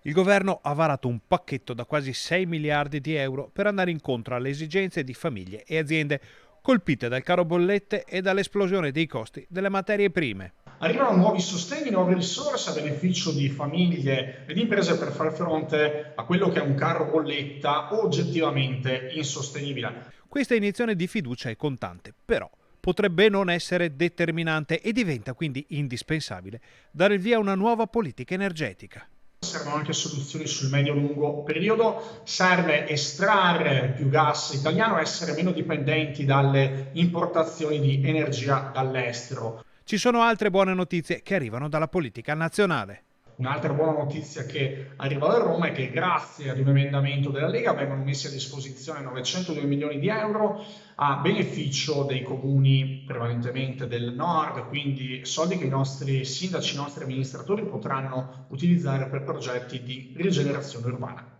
Il governo ha varato un pacchetto da quasi 6 miliardi di euro per andare incontro alle esigenze di famiglie e aziende colpite dal caro bollette e dall'esplosione dei costi delle materie prime. Arrivano nuovi sostegni, nuove risorse a beneficio di famiglie ed imprese per far fronte a quello che è un carro bolletta oggettivamente insostenibile. Questa iniezione di fiducia è contante, però potrebbe non essere determinante e diventa quindi indispensabile dare il via a una nuova politica energetica. Servono anche soluzioni sul medio-lungo periodo, serve estrarre più gas italiano, essere meno dipendenti dalle importazioni di energia dall'estero. Ci sono altre buone notizie che arrivano dalla politica nazionale. Un'altra buona notizia che arriva da Roma è che grazie ad un emendamento della Lega vengono messi a disposizione 902 milioni di euro a beneficio dei comuni prevalentemente del nord, quindi soldi che i nostri sindaci, i nostri amministratori potranno utilizzare per progetti di rigenerazione urbana.